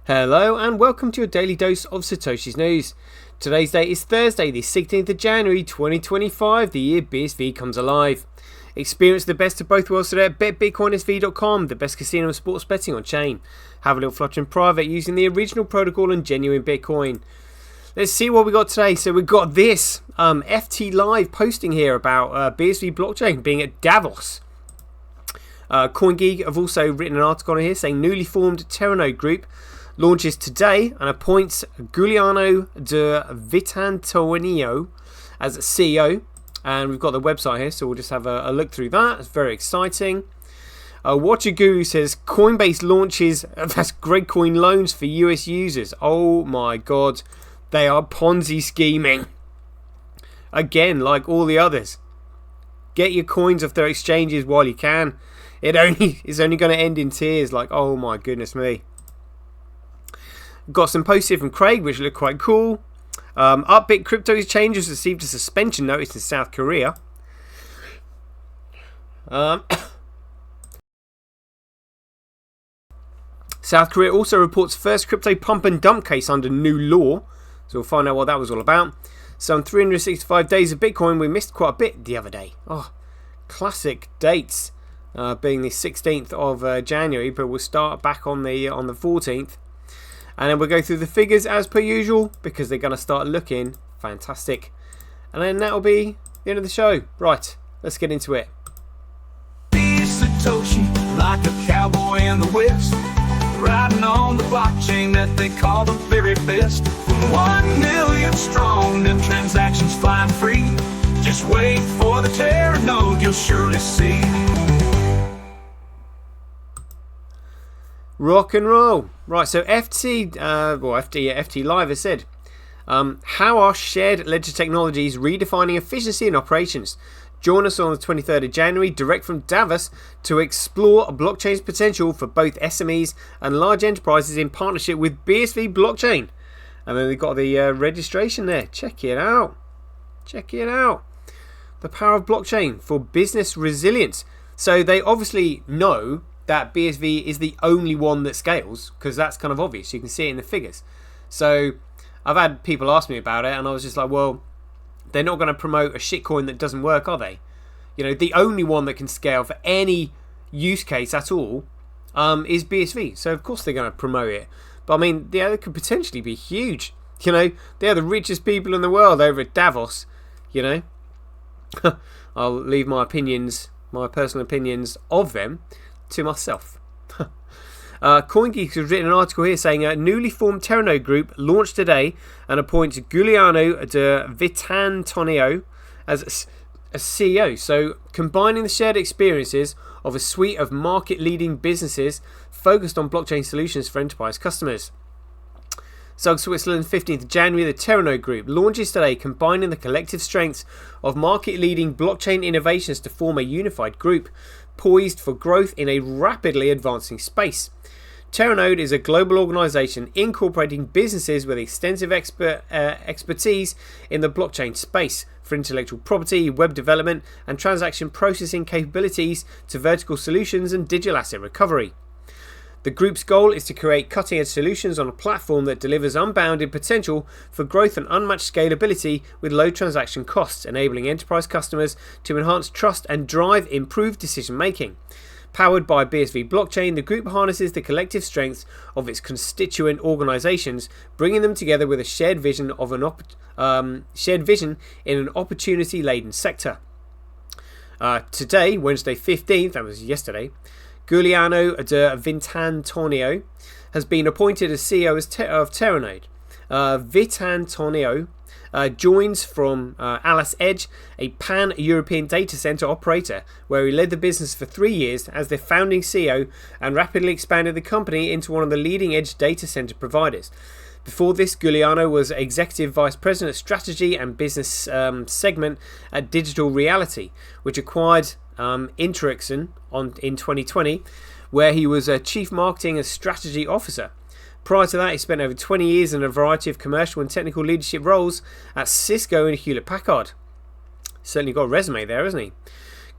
Hello and welcome to your daily dose of Satoshi's news. Today's date is Thursday, the 16th of January 2025, the year BSV comes alive. Experience the best of both worlds today at betbitcoinsv.com, the best casino and sports betting on chain. Have a little flutter in private using the original protocol and genuine Bitcoin. Let's see what we got today. So we've got this FT Live posting here about BSV blockchain being at Davos. CoinGeek have also written an article on here saying newly formed Teranode Group launches today and appoints Giuliano de Vitantonio as CEO. And we've got the website here, so we'll just have a look through that. It's very exciting. Watcher Guru says Coinbase launches that's great coin loans for US users. Oh my god, they are Ponzi scheming. Again, like all the others. Get your coins off their exchanges while you can. It's only going to end in tears. Like, oh my goodness me. Got some posts here from Craig, which look quite cool. Upbit Crypto Exchange has received a suspension notice in South Korea. South Korea also reports first crypto pump and dump case under new law. So we'll find out what that was all about. Some 365 days of Bitcoin. We missed quite a bit the other day. Oh, classic dates. Being the 16th of January, but we'll start back on the 14th. And then we'll go through the figures as per usual because they're going to start looking fantastic. And then that'll be the end of the show. Right, let's get into it. Satoshi, like a cowboy in the West, riding on the blockchain that they call the very best. From 1 million strong and transactions flying free. Just wait for the Teranode, you'll surely see. Rock and roll. Right, so FT Live has said, how are shared ledger technologies redefining efficiency and operations? Join us on the 23rd of January, direct from Davos, to explore blockchain's potential for both SMEs and large enterprises in partnership with BSV Blockchain. And then they've got the registration there. Check it out. Check it out. The power of blockchain for business resilience. So they obviously know that BSV is the only one that scales, because that's kind of obvious. You can see it in the figures. So I've had people ask me about it, and I was just like, well, they're not going to promote a shitcoin that doesn't work, are they? You know, the only one that can scale for any use case at all is BSV. So of course they're going to promote it. But I mean, yeah, it could potentially be huge. You know, they're the richest people in the world over at Davos. You know, I'll leave my opinions, my personal opinions of them, to myself. CoinGeek has written an article here saying a newly formed Teranode Group launched today and appoints Giuliano de Vitantonio as a CEO. So combining the shared experiences of a suite of market-leading businesses focused on blockchain solutions for enterprise customers. Zug Switzerland, 15th of January, the Teranode Group launches today, combining the collective strengths of market-leading blockchain innovations to form a unified group poised for growth in a rapidly advancing space. Teranode is a global organisation incorporating businesses with extensive expertise in the blockchain space, for intellectual property, web development and transaction processing capabilities to vertical solutions and digital asset recovery. The group's goal is to create cutting-edge solutions on a platform that delivers unbounded potential for growth and unmatched scalability with low transaction costs, enabling enterprise customers to enhance trust and drive improved decision-making. Powered by BSV Blockchain, the group harnesses the collective strengths of its constituent organisations, bringing them together with a shared vision in an opportunity-laden sector. Today, Wednesday 15th, that was yesterday, Giuliano de Vitantonio has been appointed as CEO of Teranode. Vitantonio joins from Alice Edge, a pan-European data center operator, where he led the business for 3 years as their founding CEO and rapidly expanded the company into one of the leading-edge data center providers. Before this, Giuliano was Executive Vice President of Strategy and Business segment at Digital Reality, which acquired Interxion in 2020, where he was a Chief Marketing and Strategy Officer. Prior to that, he spent over 20 years in a variety of commercial and technical leadership roles at Cisco and Hewlett-Packard. Certainly got a resume there, hasn't he?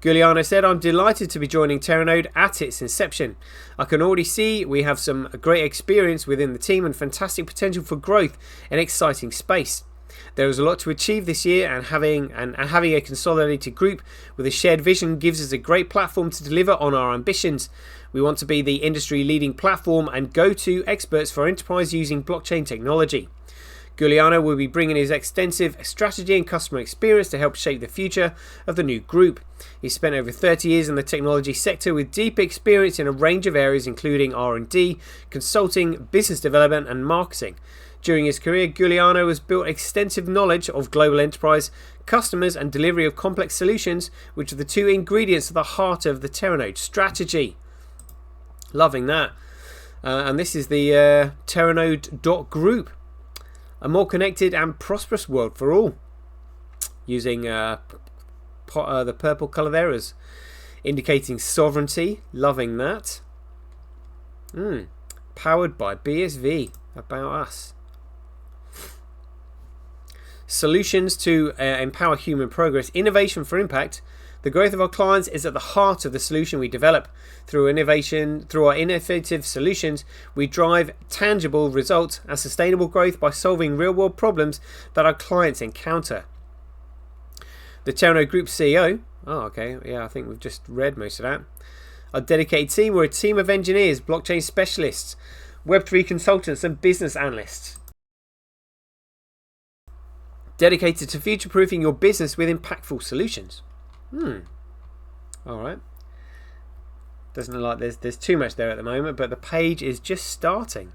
Giuliano said, I'm delighted to be joining Teranode at its inception. I can already see we have some great experience within the team and fantastic potential for growth in an exciting space. There is a lot to achieve this year, and having a consolidated group with a shared vision gives us a great platform to deliver on our ambitions. We want to be the industry-leading platform and go-to experts for enterprise using blockchain technology. Giuliano will be bringing his extensive strategy and customer experience to help shape the future of the new group. He spent over 30 years in the technology sector with deep experience in a range of areas including R&D, consulting, business development and marketing. During his career, Giuliano has built extensive knowledge of global enterprise, customers and delivery of complex solutions, which are the two ingredients at the heart of the Teranode strategy. Loving that. And this is the Teranode Group. A more connected and prosperous world for all. Using the purple colour there as indicating sovereignty. Loving that. Powered by BSV. About us. Solutions to empower human progress. Innovation for impact. The growth of our clients is at the heart of the solution we develop. Through our innovative solutions, we drive tangible results and sustainable growth by solving real-world problems that our clients encounter. The Teranode Group CEO, I think we've just read most of that. Our dedicated team, we're a team of engineers, blockchain specialists, Web3 consultants and business analysts. Dedicated to future-proofing your business with impactful solutions. Alright. Doesn't look like there's too much there at the moment, but the page is just starting.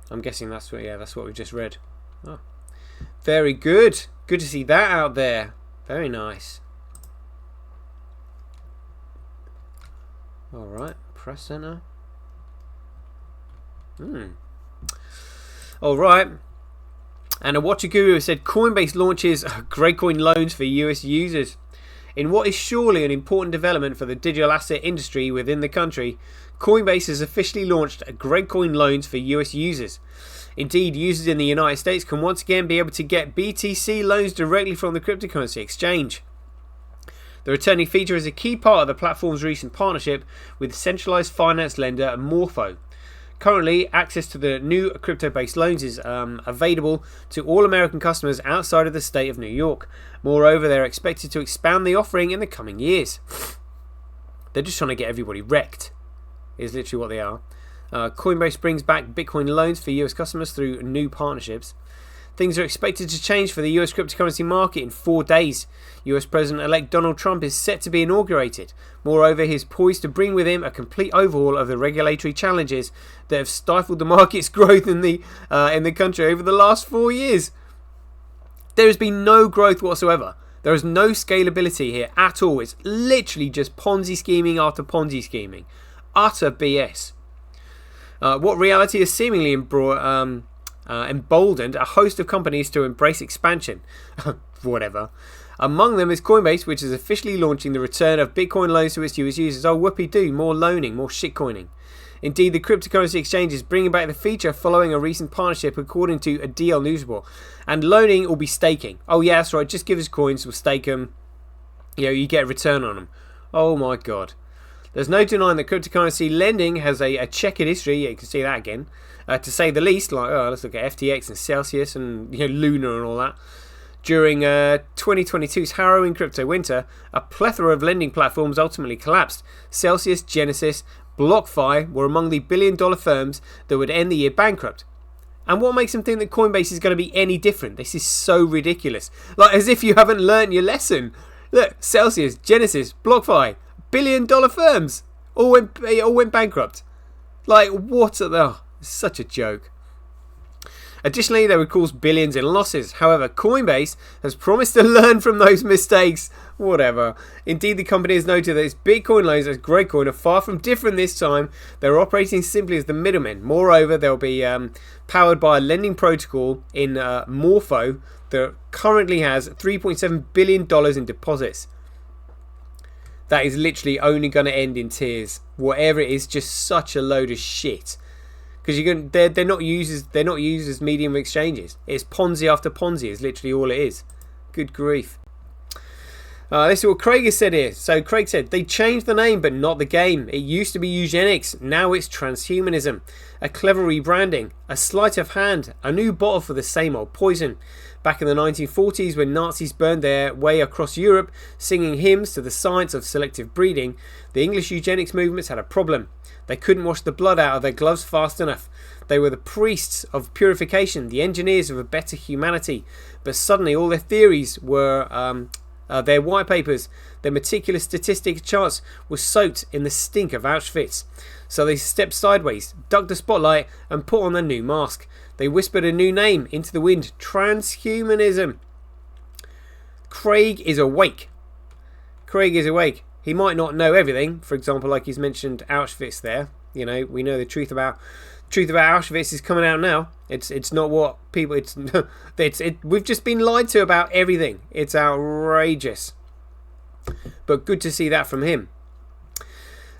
I'm guessing that's what we've just read. Oh. Very good. Good to see that out there. Very nice. Alright, press center. Alright. And a Watcher Guru said Coinbase launches Grapecoin loans for US users. In what is surely an important development for the digital asset industry within the country, Coinbase has officially launched Grapecoin loans for US users. Indeed, users in the United States can once again be able to get BTC loans directly from the cryptocurrency exchange. The returning feature is a key part of the platform's recent partnership with centralized finance lender Morpho. Currently, access to the new crypto-based loans is available to all American customers outside of the state of New York. Moreover, they're expected to expand the offering in the coming years. They're just trying to get everybody wrecked, is literally what they are. Coinbase brings back Bitcoin loans for US customers through new partnerships. Things are expected to change for the US cryptocurrency market in 4 days. US President-elect Donald Trump is set to be inaugurated. Moreover, he is poised to bring with him a complete overhaul of the regulatory challenges that have stifled the market's growth in the country over the last 4 years. There has been no growth whatsoever. There is no scalability here at all. It's literally just Ponzi scheming after Ponzi scheming. Utter BS. What reality has seemingly emboldened a host of companies to embrace expansion. Whatever. Among them is Coinbase, which is officially launching the return of Bitcoin loans to its US users. Oh, whoopee-doo, more loaning, more shitcoining. Indeed, the cryptocurrency exchange is bringing back the feature following a recent partnership, according to a DL News report. And loaning will be staking. Oh yeah, that's right, just give us coins, we'll stake them. You get a return on them. Oh my god. There's no denying that cryptocurrency lending has a checkered history. You can see that again. To say the least, let's look at FTX and Celsius and Luna and all that. During 2022's harrowing crypto winter, a plethora of lending platforms ultimately collapsed. Celsius, Genesis, BlockFi were among the billion-dollar firms that would end the year bankrupt. And what makes them think that Coinbase is going to be any different? This is so ridiculous. As if you haven't learned your lesson. Look, Celsius, Genesis, BlockFi, billion-dollar firms all went bankrupt. What are the... It's such a joke. Additionally, they would cause billions in losses. However, Coinbase has promised to learn from those mistakes. Whatever. Indeed, the company has noted that its Bitcoin loans as Grapecoin are far from different this time. They're operating simply as the middlemen. Moreover, they'll be powered by a lending protocol in Morpho that currently has $3.7 billion in deposits. That is literally only going to end in tears. Whatever it is, just such a load of shit. because they're not used as medium of exchanges. It's Ponzi after Ponzi is literally all it is. Good grief. This is what Craig has said here. So Craig said, they changed the name but not the game. It used to be eugenics, now it's transhumanism. A clever rebranding, a sleight of hand, a new bottle for the same old poison. Back in the 1940s, when Nazis burned their way across Europe, singing hymns to the science of selective breeding, the English eugenics movements had a problem. They couldn't wash the blood out of their gloves fast enough. They were the priests of purification, the engineers of a better humanity. But suddenly all their theories were... their white papers, their meticulous statistic charts were soaked in the stink of Auschwitz. So they stepped sideways, ducked the spotlight, and put on a new mask. They whispered a new name into the wind: transhumanism. Craig is awake. Craig is awake. He might not know everything. For example, like he's mentioned Auschwitz there. You know, we know the truth about Auschwitz is coming out now. It's not what people. We've just been lied to about everything. It's outrageous. But good to see that from him.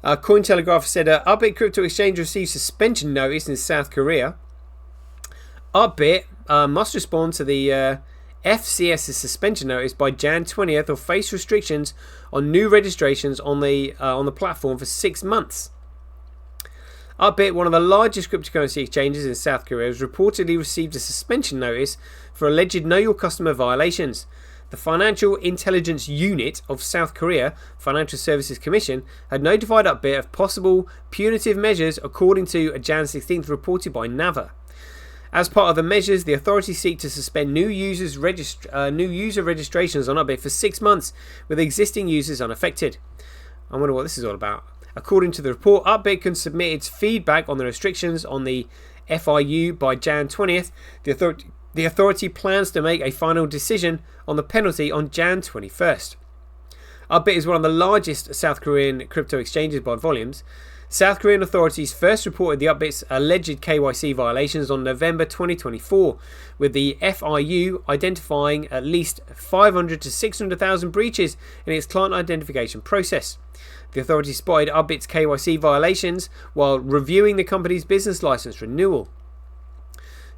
Cointelegraph said, Upbit crypto exchange received suspension notice in South Korea. Upbit must respond to the FCS's suspension notice by Jan 20th or face restrictions on new registrations on the platform for 6 months. Upbit, one of the largest cryptocurrency exchanges in South Korea, has reportedly received a suspension notice for alleged Know Your Customer violations. The Financial Intelligence Unit of South Korea, Financial Services Commission, had notified Upbit of possible punitive measures according to a Jan 16th reported by Nava. As part of the measures, the authorities seek to suspend new user registrations on Upbit for 6 months, with existing users unaffected. I wonder what this is all about. According to the report, Upbit can submit its feedback on the restrictions on the FIU by Jan 20th. The authority plans to make a final decision on the penalty on Jan 21st. Upbit is one of the largest South Korean crypto exchanges by volumes. South Korean authorities first reported the Upbit's alleged KYC violations on November 2024, with the FIU identifying at least 500 to 600,000 breaches in its client identification process. The authorities spotted Upbit's KYC violations while reviewing the company's business license renewal.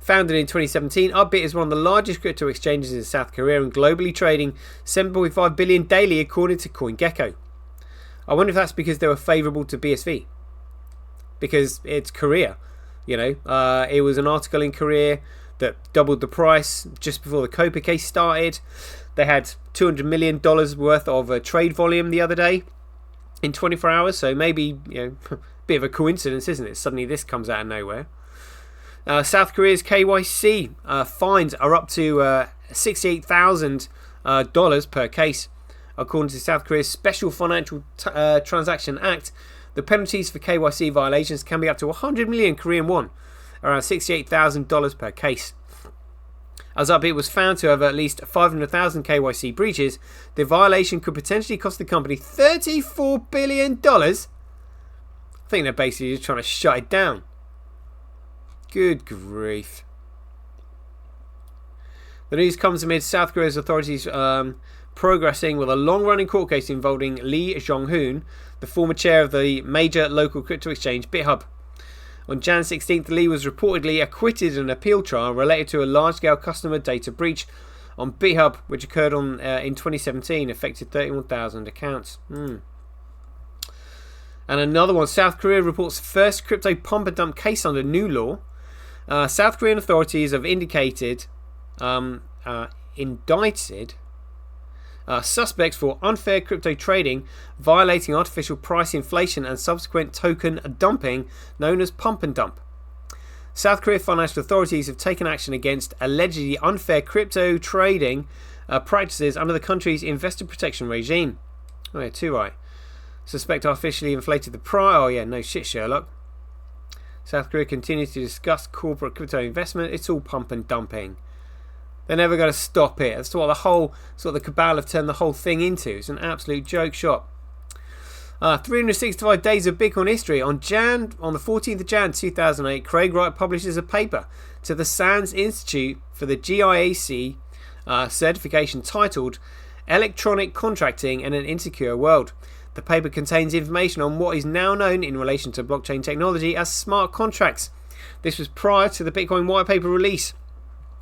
Founded in 2017, Upbit is one of the largest crypto exchanges in South Korea and globally trading 7.5 billion daily according to CoinGecko. I wonder if that's because they were favourable to BSV. Because it's Korea, you know. It was an article in Korea that doubled the price just before the Copa case started. They had $200 million worth of trade volume the other day in 24 hours. So maybe, you know, a bit of a coincidence, isn't it? Suddenly this comes out of nowhere. South Korea's KYC fines are up to $68,000 per case. According to South Korea's Special Financial Transaction Act, the penalties for KYC violations can be up to 100 million Korean won, around $68,000 per case. As Upbit was found to have at least 500,000 KYC breaches, the violation could potentially cost the company $34 billion. I think they're basically just trying to shut it down. Good grief. The news comes amid South Korea's authorities progressing with a long-running court case involving Lee Jong-hoon, the former chair of the major local crypto exchange BitHub. On Jan 16th, Lee was reportedly acquitted in an appeal trial related to a large-scale customer data breach on BitHub, which occurred in 2017, affected 31,000 accounts. And another one, South Korea reports first crypto pump and dump case under new law. South Korean authorities have indicted indicted suspects for unfair crypto trading, violating artificial price inflation and subsequent token dumping, known as pump and dump. South Korea financial authorities have taken action against allegedly unfair crypto trading practices under the country's investor protection regime. Oh yeah, too right. Suspect artificially inflated the price. Oh yeah, no shit, Sherlock. South Korea continues to discuss corporate crypto investment. It's all pump and dumping. They're never going to stop it. That's what the cabal have turned the whole thing into. It's an absolute joke shop. 365 days of Bitcoin history. On the 14th of Jan 2008, Craig Wright publishes a paper to the SANS Institute for the GIAC certification titled Electronic Contracting in an Insecure World. The paper contains information on what is now known in relation to blockchain technology as smart contracts. This was prior to the Bitcoin white paper release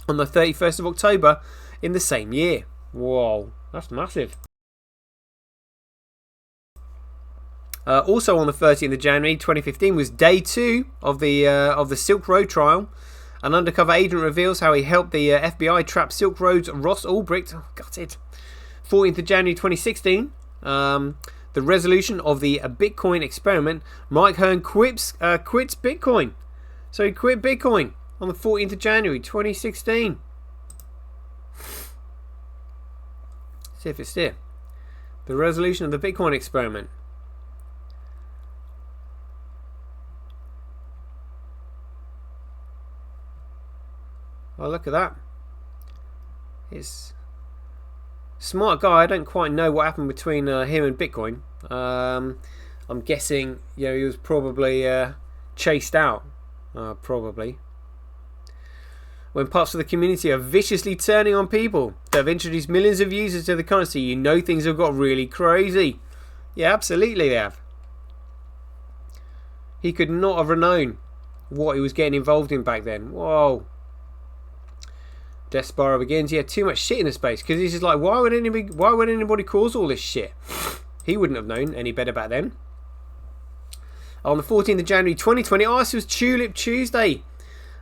on the 31st of October in the same year. Whoa, that's massive. Also on the 13th of January 2015 was day 2 of the Silk Road trial. An undercover agent reveals how he helped the FBI trap Silk Road's Ross Ulbricht. Oh, gutted. 14th of January 2016. The resolution of the Bitcoin experiment. Mike Hearn quits Bitcoin. So he quit Bitcoin on the 14th of January 2016. See if it's there. The resolution of the Bitcoin experiment. Oh, look at that. It's smart guy. I don't quite know what happened between him and Bitcoin. I'm guessing, he was probably chased out. Probably. When parts of the community are viciously turning on people that have introduced millions of users to the currency, things have got really crazy. Yeah, absolutely they have. He could not have known what he was getting involved in back then. Whoa. Death Spiral begins. Yeah, too much shit in the space. Because he's just like, why would anybody cause all this shit? He wouldn't have known any better back then. On the 14th of January 2020, this was Tulip Tuesday.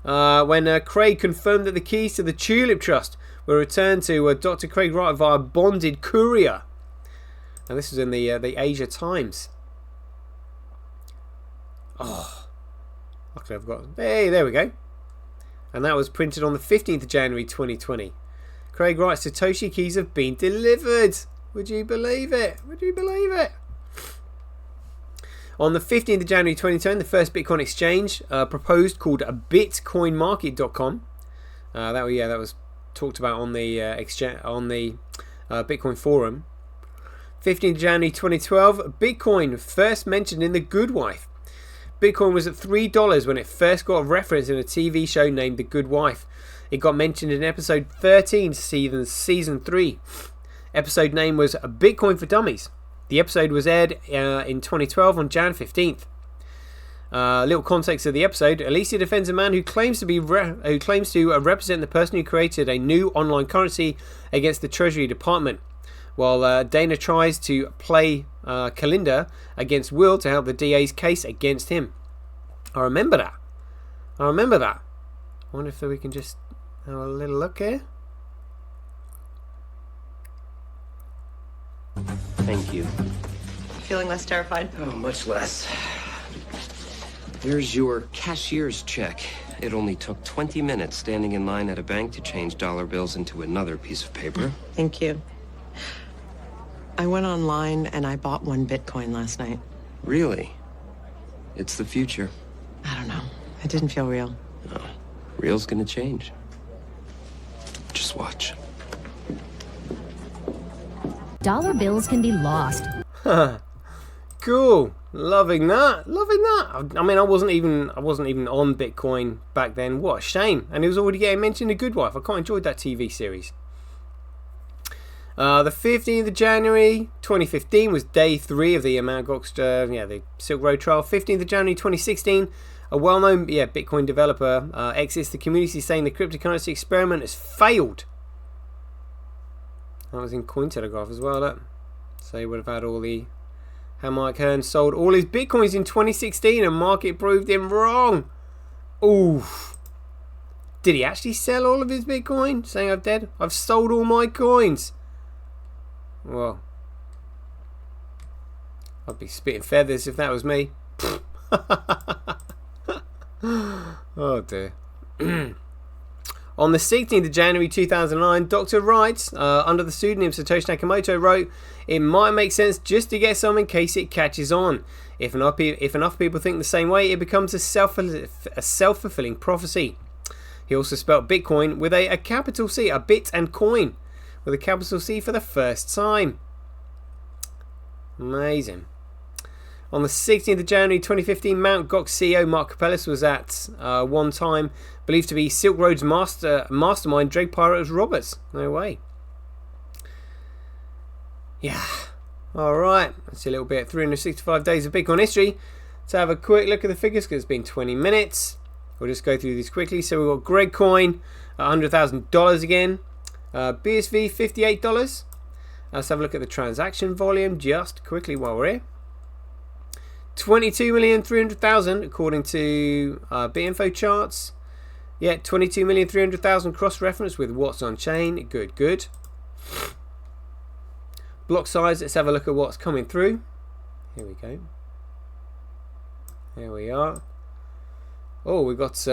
When Craig confirmed that the keys to the Tulip Trust were returned to Dr. Craig Wright via bonded courier. And this was in the Asia Times. Oh. Okay, I've got... Hey, there we go. And that was printed on the 15th of January 2020. Craig Wright's Satoshi keys have been delivered. Would you believe it? Would you believe it? On the 15th of January 2010, the first Bitcoin exchange proposed called bitcoinmarket.com. That was talked about on the Bitcoin forum. 15th of January 2012, Bitcoin first mentioned in The Good Wife. Bitcoin was at $3 when it first got a reference in a TV show named The Good Wife. It got mentioned in episode 13, season 3. Episode name was Bitcoin for Dummies. The episode was aired in 2012 on Jan 15th. Little context of the episode: Alicia defends a man who claims to represent the person who created a new online currency against the Treasury Department, while Dana tries to play Kalinda against Will to help the DA's case against him. I remember that. I wonder if we can just have a little look here. Thank you. Feeling less terrified? Oh, much less. Here's your cashier's check. It only took 20 minutes standing in line at a bank to change dollar bills into another piece of paper. Thank you. I went online and I bought 1 Bitcoin last night. Really? It's the future. I don't know. It didn't feel real. No. Real's gonna change. Just watch. Dollar bills can be lost. Cool. Loving that. I mean, I wasn't even on Bitcoin back then. What a shame. And it was already getting mentioned in Good Wife. I quite enjoyed that TV series. The 15th of January 2015 was day 3 of the Mt. Gox, the Silk Road trial. 15th of January 2016, a well-known Bitcoin developer exits the community saying the cryptocurrency experiment has failed. That was in Cointelegraph as well. Look. So he would have had how Mike Hearn sold all his Bitcoins in 2016 and market proved him wrong. Oof. Did he actually sell all of his Bitcoin? Saying I've sold all my coins. Well, I'd be spitting feathers if that was me. Oh dear. On the 16th of January 2009, Dr. Wright, under the pseudonym Satoshi Nakamoto, wrote, "It might make sense just to get some in case it catches on. If enough people think the same way, it becomes a self-fulfilling prophecy." He also spelt Bitcoin with a capital C, a bit and coin, with a capital C for the first time. Amazing. On the 16th of January 2015, Mt. Gox CEO Mark Capellis was at one time believed to be Silk Road's mastermind Drake Pirate Roberts. No way. Yeah. Alright, that's a little bit 365 days of Bitcoin history. To have a quick look at the figures because it's been 20 minutes. We'll just go through these quickly. So we've got Greg Coin, $100,000 again. BSV, $58. Let's have a look at the transaction volume just quickly while we're here. 22,300,000 according to BInfo charts. Yeah, 22,300,000 cross-reference with what's on chain. Good, good. Block size, let's have a look at what's coming through. Here we go. There we are. Oh, we've got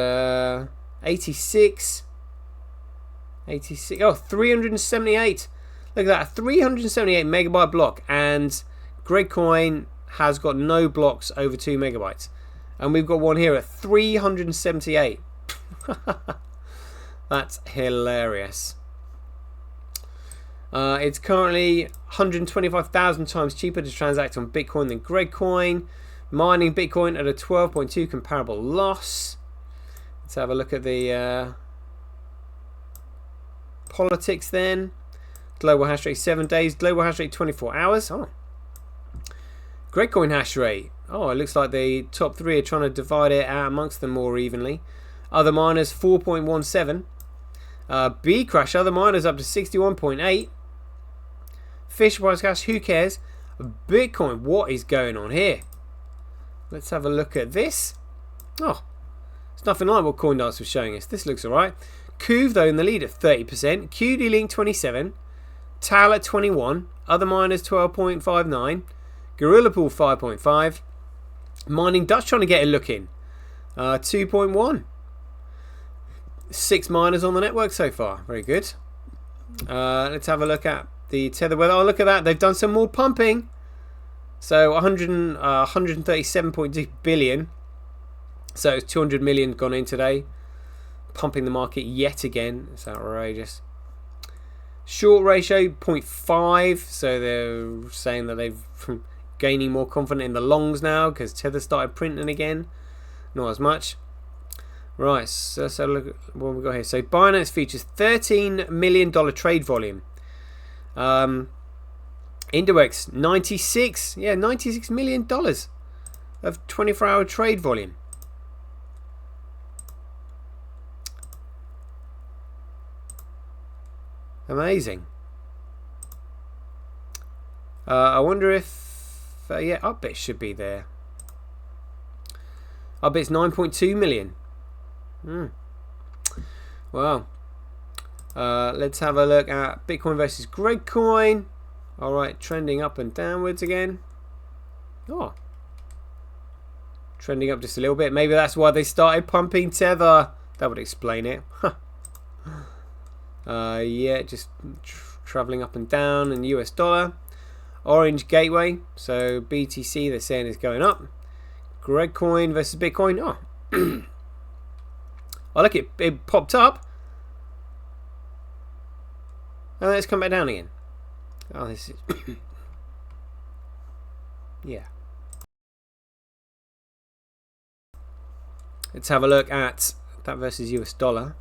86. 86. Oh, 378. Look at that, a 378 megabyte block. And Greg Coin has got no blocks over 2 megabytes. And we've got one here at 378. That's hilarious. It's currently 125,000 times cheaper to transact on Bitcoin than Greg Coin. Mining Bitcoin at a 12.2 comparable loss. Let's have a look at the politics then. Global hash rate 7 days. Global hash rate 24 hours. Oh. Greg Coin hash rate. Oh, it looks like the top 3 are trying to divide it out amongst them more evenly. Other miners 4.17. B crash. Other miners up to 61.8. Fish price cash. Who cares? Bitcoin. What is going on here? Let's have a look at this. Oh, it's nothing like what CoinDance was showing us. This looks alright. Kuv though in the lead at 30%. QD Link 27. Tal at 21. Other miners 12.59. Gorilla Pool 5.5. Mining Dutch trying to get a look in. 2.1. 6 miners on the network so far. Very good. Let's have a look at the Tether weather. Oh, look at that. They've done some more pumping. So 137.2 billion. So it's 200 million gone in today. Pumping the market yet again. It's outrageous. Short ratio 0.5. So they're saying that they've gaining more confident in the longs now because Tether started printing again. Not as much. Right, so let's have a look at what we've got here. So Binance features $13 million trade volume. Index 96. Yeah, $96 million of 24-hour trade volume. Amazing. I wonder if yeah, Upbit should be there. Upbit's 9.2 million. Wow. Let's have a look at Bitcoin versus Greg Coin. Alright, trending up and downwards again. Oh. Trending up just a little bit. Maybe that's why they started pumping Tether. That would explain it. Yeah, just traveling up and down in US dollar. Orange Gateway. So BTC they're saying is going up. Greg Coin versus Bitcoin. Oh. Oh, look, it popped up. And then it's come back down again. Oh, this is... yeah. Let's have a look at that versus US dollar.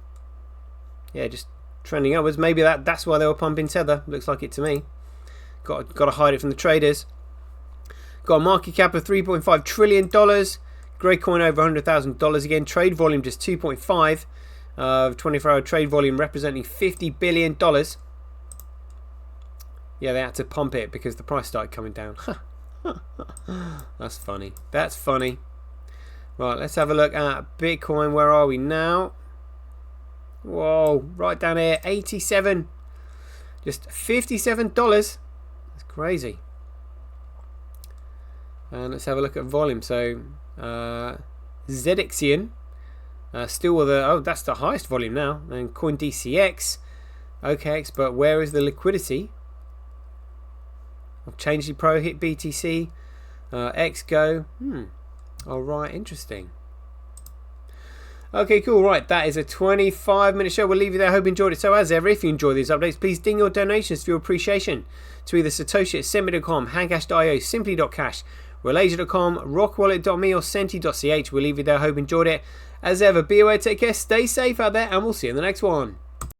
Yeah, just trending upwards. Maybe that's why they were pumping Tether. Looks like it to me. Got to hide it from the traders. Got a market cap of $3.5 trillion. Greg Coin over $100,000 again. Trade volume just 2.5. 24-hour trade volume representing $50 billion. Yeah, they had to pump it because the price started coming down. That's funny. That's funny. Right, let's have a look at Bitcoin. Where are we now? Whoa, right down here. 87. Just $57. That's crazy. And let's have a look at volume. So, ZXian. Still with a... Oh, that's the highest volume now. And CoinDCX. OKX, but where is the liquidity? I've changed the Pro, hit BTC. XGO. Alright, interesting. Okay, cool. Right, that is a 25-minute show. We'll leave you there. I hope you enjoyed it. So, as ever, if you enjoy these updates, please ding your donations for your appreciation to either Satoshi at Semi.com, Handcash.io, Simply.cash, Relasia.com, Rockwallet.me, or Senti.ch. We'll leave you there. I hope you enjoyed it. As ever, be aware, take care, stay safe out there, and we'll see you in the next one.